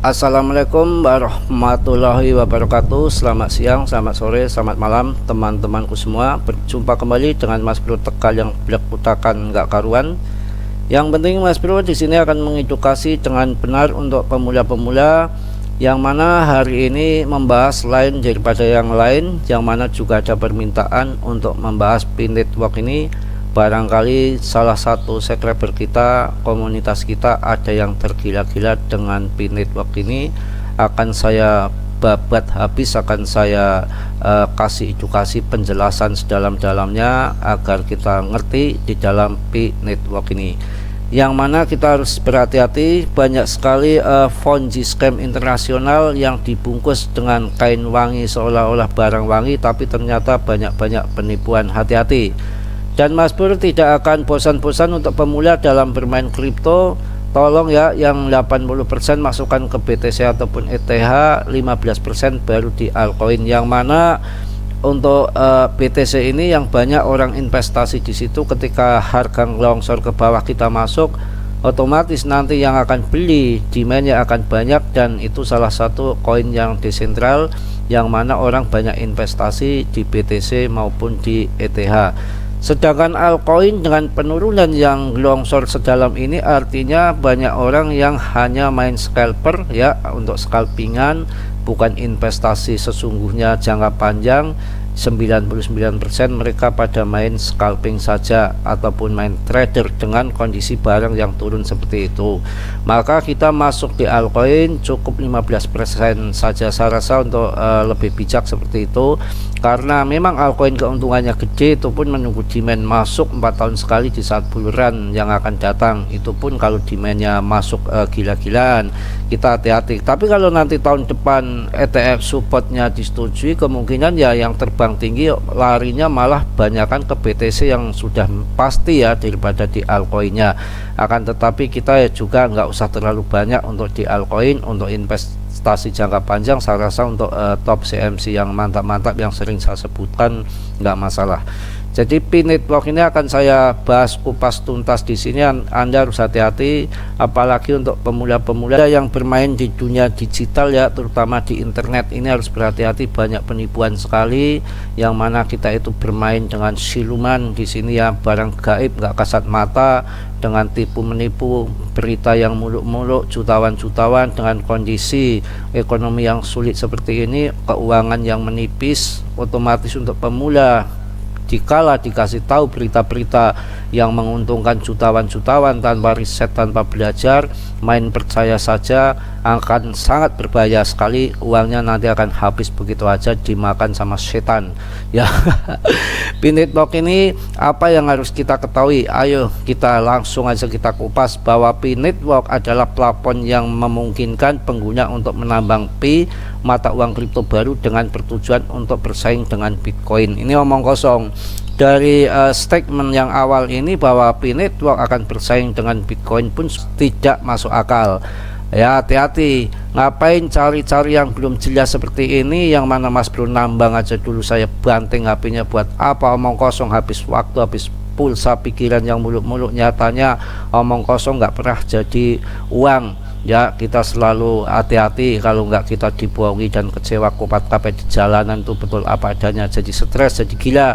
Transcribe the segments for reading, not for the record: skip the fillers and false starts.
Assalamualaikum warahmatullahi wabarakatuh. Selamat siang, selamat sore, selamat malam teman-temanku semua. Berjumpa kembali dengan Mas Bro Tegal yang blek putakan nggak karuan. Yang penting Mas Bro di sini akan mengedukasi dengan benar untuk pemula-pemula, yang mana hari ini membahas lain daripada yang lain, yang mana juga ada permintaan untuk membahas pin network ini. Barangkali salah satu subscriber kita, komunitas kita ada yang tergila-gila dengan pin network ini. Akan saya babat habis, akan saya kasih edukasi penjelasan sedalam-dalamnya agar kita ngerti di dalam pin network ini, yang mana kita harus berhati-hati. Banyak sekali Ponzi scam internasional yang dibungkus dengan kain wangi seolah-olah barang wangi, tapi ternyata banyak-banyak penipuan. Hati-hati. Dan Mas Bro tidak akan bosan-bosan untuk pemula dalam bermain kripto. Tolong ya, yang 80% masukkan ke BTC ataupun ETH, 15% baru di altcoin. Yang mana untuk BTC ini yang banyak orang investasi di situ, ketika harga longsor ke bawah kita masuk, otomatis nanti yang akan beli demandnya akan banyak, dan itu salah satu koin yang desentral yang mana orang banyak investasi di BTC maupun di ETH. Sedangkan altcoin dengan penurunan yang longsor sedalam ini, artinya banyak orang yang hanya main scalper ya, untuk scalpingan, bukan investasi sesungguhnya jangka panjang. 99% mereka pada main scalping saja ataupun main trader dengan kondisi barang yang turun seperti itu. Maka kita masuk di altcoin cukup 15% saja saya rasa untuk lebih bijak seperti itu, karena memang altcoin keuntungannya gede. Itu pun menunggu demand masuk 4 tahun sekali di saat bulan yang akan datang. Itu pun kalau demandnya masuk gila-gilaan, kita hati-hati. Tapi kalau nanti tahun depan ETF supportnya disetujui, kemungkinan ya yang terbang tinggi larinya malah banyakkan ke BTC yang sudah pasti ya, daripada di altcoinnya. Akan tetapi kita ya juga nggak usah terlalu banyak untuk di altcoin. Untuk investasi jangka panjang saya rasa untuk top CMC yang mantap-mantap yang sering saya sebutkan nggak masalah. Jadi pin network ini akan saya bahas kupas tuntas di sini. Anda harus hati-hati, apalagi untuk pemula-pemula yang bermain di dunia digital ya, terutama di internet ini harus berhati-hati. Banyak penipuan sekali, yang mana kita itu bermain dengan siluman di sini ya, barang gaib nggak kasat mata, dengan tipu menipu, berita yang muluk-muluk, jutawan-jutawan dengan kondisi ekonomi yang sulit seperti ini, keuangan yang menipis. Otomatis untuk pemula, dikala dikasih tahu berita-berita yang menguntungkan jutawan-jutawan tanpa riset, tanpa belajar, main percaya saja, akan sangat berbahaya sekali. Uangnya nanti akan habis begitu aja, dimakan sama setan ya. Pin network ini apa yang harus kita ketahui? Ayo kita langsung aja kita kupas bahwa pin network adalah plafon yang memungkinkan pengguna untuk menambang pi, mata uang kripto baru, dengan bertujuan untuk bersaing dengan Bitcoin. Ini omong kosong. Dari statement yang awal ini bahwa pin network akan bersaing dengan Bitcoin pun tidak masuk akal ya. Hati-hati, ngapain cari-cari yang belum jelas seperti ini, yang mana Mas Bro nambang aja dulu saya banting HP-nya. Buat apa? Omong kosong, habis waktu, habis pulsa, pikiran yang muluk-muluk. Nyatanya omong kosong nggak pernah jadi uang ya. Kita selalu hati-hati, kalau nggak kita dibohongi dan kecewa kupat kapet di jalanan tuh betul apa adanya, jadi stres, jadi gila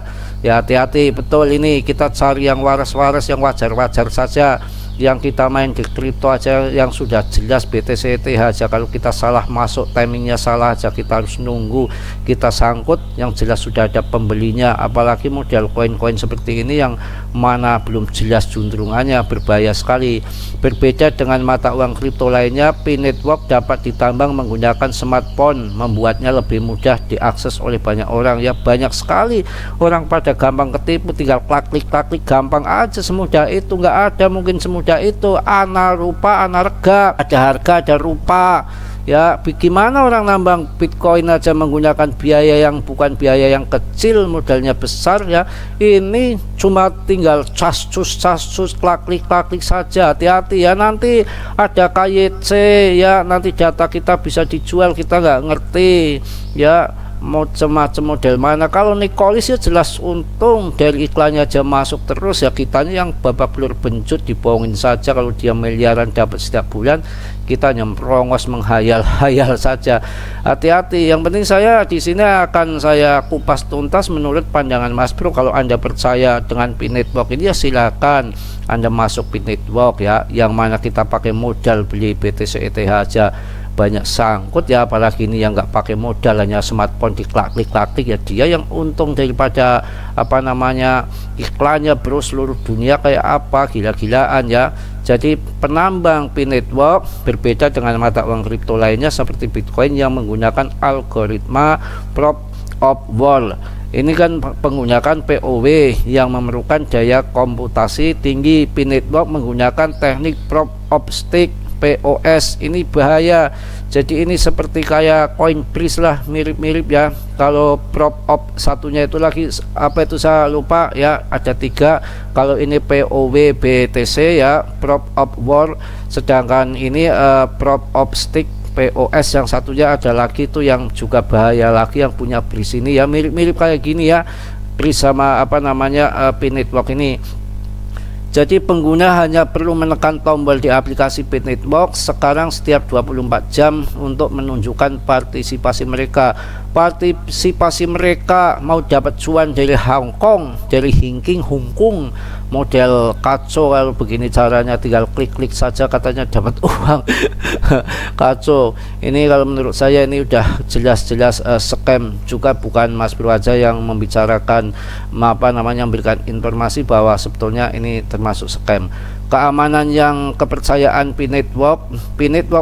ya. Hati-hati betul, ini kita cari yang waras-waras, yang wajar-wajar saja, yang kita main di kripto aja yang sudah jelas BTC ETH aja. Kalau kita salah masuk, timingnya salah aja, kita harus nunggu, kita sangkut, yang jelas sudah ada pembelinya. Apalagi model koin-koin seperti ini yang mana belum jelas juntrungannya, berbahaya sekali. Berbeda dengan mata uang kripto lainnya, pin network dapat ditambang menggunakan smartphone, membuatnya lebih mudah diakses oleh banyak orang ya. Banyak sekali orang pada gampang ketipu, tinggal klik gampang aja, semudah itu. Nggak ada mungkin semudah itu. Ana rupa ana rega, ada harga ada rupa ya. Bagaimana orang nambang Bitcoin aja menggunakan biaya yang bukan biaya yang kecil, modalnya besar ya. Ini cuma tinggal cas-cus klik saja. Hati-hati ya, nanti ada KYC ya, nanti data kita bisa dijual, kita nggak ngerti ya. macam-macam model mana. Kalau Nicholas ya jelas untung, dari iklannya aja masuk terus ya, kitanya yang babak belur bencut dibohongin saja. Kalau dia miliaran dapat setiap bulan, kita nyemprongos menghayal-hayal saja. Hati-hati. Yang penting saya di sini akan saya kupas tuntas menurut pandangan Mas Bro. Kalau Anda percaya dengan P-Network ini ya silakan Anda masuk P-Network ya, yang mana kita pakai modal beli BTC ETH aja banyak sangkut ya, apalagi ini yang nggak pakai modal, hanya smartphone diklik-klik ya, dia yang untung daripada apa namanya iklannya bro. Seluruh dunia kayak apa, gila-gilaan ya. Jadi penambang P-Network berbeda dengan mata uang kripto lainnya seperti Bitcoin yang menggunakan algoritma Proof of Work. Ini kan menggunakan POW yang memerlukan daya komputasi tinggi. P-Network menggunakan teknik Proof of Stake POS. Ini bahaya. Jadi ini seperti kayak Coinbase lah, mirip-mirip ya. Kalau Proof of satunya itu lagi apa itu saya lupa ya, ada 3. Kalau ini POW BTC ya, Proof of Work, sedangkan ini Proof of Stake POS yang satunya ada lagi itu yang juga bahaya lagi, yang punya BRIS ini ya, mirip-mirip kayak gini ya, BRIS sama apa namanya P-Network ini. Jadi pengguna hanya perlu menekan tombol di aplikasi P-Network sekarang setiap 24 jam untuk menunjukkan partisipasi mereka. Partisipasi mereka mau dapat cuan dari Hong Kong, dari Hong Kong, model kacau. Kalau begini caranya tinggal klik-klik saja katanya dapat uang. Kacau. Ini kalau menurut saya ini udah jelas-jelas scam juga, bukan Mas Bro aja yang membicarakan apa namanya, memberikan informasi bahwa sebetulnya ini termasuk scam. Keamanan yang kepercayaan P-Network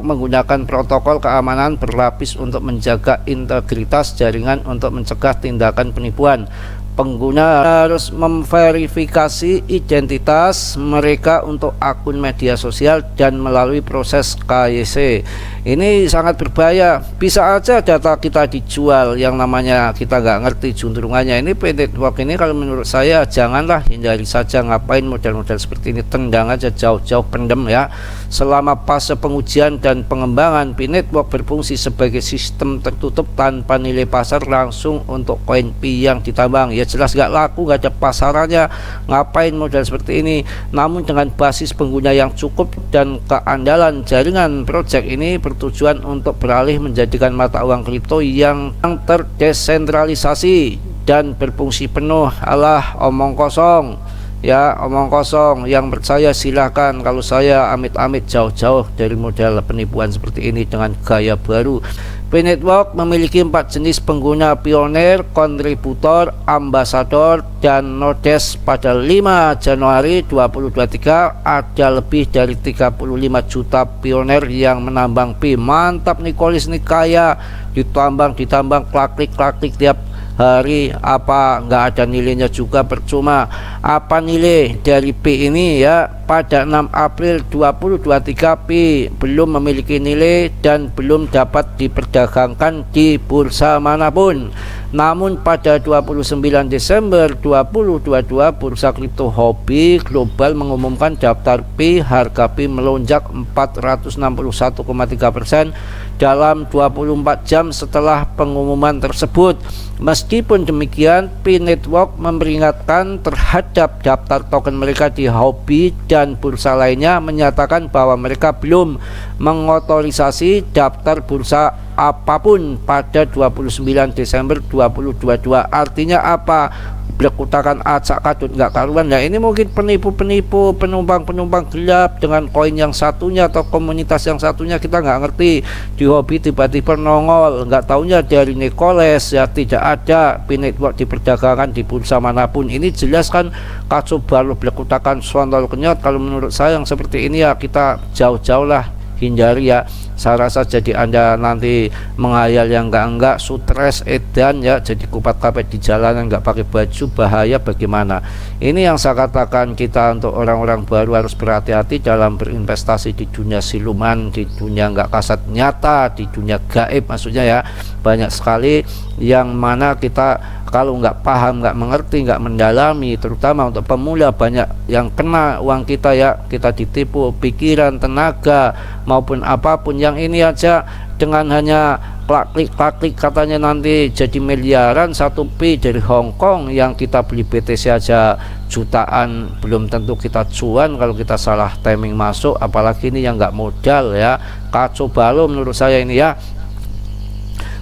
menggunakan protokol keamanan berlapis untuk menjaga integritas jaringan untuk mencegah tindakan penipuan. Pengguna harus memverifikasi identitas mereka untuk akun media sosial dan melalui proses KYC. Ini sangat berbahaya, bisa aja data kita dijual yang namanya kita nggak ngerti juntrungannya. Ini P-Network ini kalau menurut saya janganlah, hindari saja. Ngapain model-model seperti ini, tendang aja jauh-jauh, pendem ya. Selama fase pengujian dan pengembangan, P-Network berfungsi sebagai sistem tertutup tanpa nilai pasar langsung untuk koin P yang ditambang. Ya jelas nggak laku, nggak ada pasarannya, ngapain model seperti ini. Namun dengan basis pengguna yang cukup dan keandalan jaringan, project ini bertujuan untuk beralih menjadikan mata uang kripto yang terdesentralisasi dan berfungsi penuh. Alah, omong kosong ya, omong kosong. Yang percaya silahkan. Kalau saya amit-amit jauh-jauh dari model penipuan seperti ini dengan gaya baru. P-Network memiliki 4 jenis pengguna: pioner, kontributor, ambasador, dan nodes. Pada 5 Januari 2023 ada lebih dari 35 juta pioner yang menambang P. Mantap, Nicholas nih, kaya, ditambang klik tiap hari, apa nggak ada nilainya juga percuma. Apa nilai dari P ini ya? Pada 6 April 2023 P belum memiliki nilai dan belum dapat diperdagangkan di bursa manapun. Namun pada 29 Desember 2022 Bursa Kripto Hobi Global mengumumkan daftar P. Harga P melonjak 461,3% dalam 24 jam setelah pengumuman tersebut. Meskipun demikian, P-Network memperingatkan terhadap daftar token mereka di Hobi dan bursa lainnya, menyatakan bahwa mereka belum mengotorisasi daftar bursa apapun pada 29 Desember 2022. Artinya apa? Berkutakan acak kadut nggak karuan. Nah ini mungkin penipu-penipu, penumpang gelap dengan koin yang satunya atau komunitas yang satunya, kita nggak ngerti. Di Hobi tiba-tiba nongol, nggak taunya dari Nicholas ya, tidak ada P-Network diperdagangkan di bursa manapun. Ini jelas kan kacau balau, berkutakan sontol kenyot. Kalau menurut saya yang seperti ini ya kita jauh-jauh lah, hindari ya. Saya rasa jadi Anda nanti menghayal yang enggak stres edan ya, jadi kupat-kapet di jalanan nggak pakai baju, bahaya bagaimana. Ini yang saya katakan, kita untuk orang-orang baru harus berhati-hati dalam berinvestasi di dunia siluman, di dunia nggak kasat nyata, di dunia gaib maksudnya ya. Banyak sekali yang mana kita kalau nggak paham, nggak mengerti, nggak mendalami, terutama untuk pemula, banyak yang kena uang kita ya, kita ditipu pikiran, tenaga maupun apapun. Yang ini aja dengan hanya klik katanya nanti jadi miliaran. 1 P dari Hong Kong yang kita beli BTC aja jutaan, belum tentu kita cuan kalau kita salah timing masuk, apalagi ini yang nggak modal ya. Kacau balau menurut saya ini ya.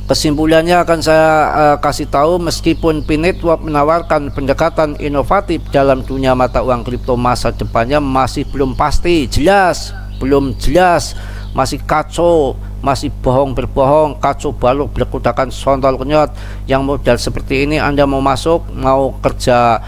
Kesimpulannya akan saya kasih tahu, meskipun P-Network menawarkan pendekatan inovatif dalam dunia mata uang kripto, masa depannya masih belum pasti, belum jelas, masih kacau, masih berbohong, kacau balau, berkudakan, sontol kenyot. Yang modal seperti ini Anda mau masuk, mau kerja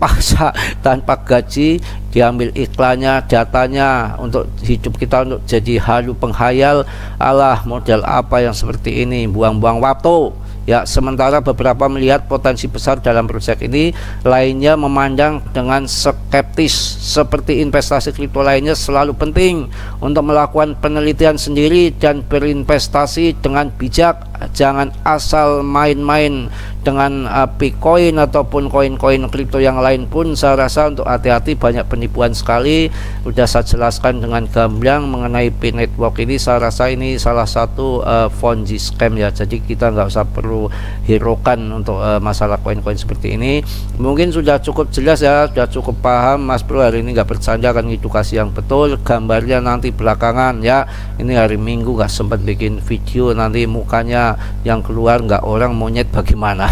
paksa tanpa gaji, diambil iklannya, datanya untuk hidup kita, untuk jadi halu penghayal. Alah, modal apa yang seperti ini, buang-buang waktu ya. Sementara beberapa melihat potensi besar dalam proyek ini, lainnya memandang dengan skeptis. Seperti investasi kripto lainnya, selalu penting untuk melakukan penelitian sendiri dan berinvestasi dengan bijak. Jangan asal main-main dengan Bitcoin ataupun koin-koin kripto yang lain pun. Saya rasa untuk hati-hati, banyak penipuan sekali. Udah saya jelaskan dengan gamblang mengenai P-Network ini. Saya rasa ini salah satu Ponzi scam ya. Jadi kita nggak usah perlu hiraukan untuk masalah koin-koin seperti ini. Mungkin sudah cukup jelas ya, sudah cukup paham Mas Bro. Hari ini nggak bercanda, kan edukasi yang betul. Gambarnya nanti belakangan ya. Ini hari Minggu nggak sempat bikin video, nanti mukanya yang keluar nggak orang, monyet bagaimana.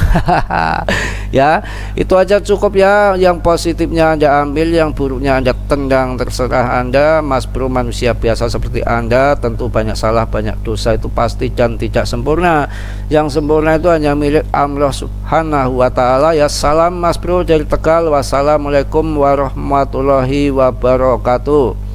Ya, itu aja cukup ya. Yang positifnya Anda ambil, yang buruknya Anda tendang, terserah Anda. Mas Bro manusia biasa seperti Anda, tentu banyak salah, banyak dosa, itu pasti, dan tidak sempurna. Yang sempurna itu hanya milik Allah Subhanahu wa Ta'ala ya. Salam Mas Bro dari Tegal. Wassalamualaikum warahmatullahi wabarakatuh.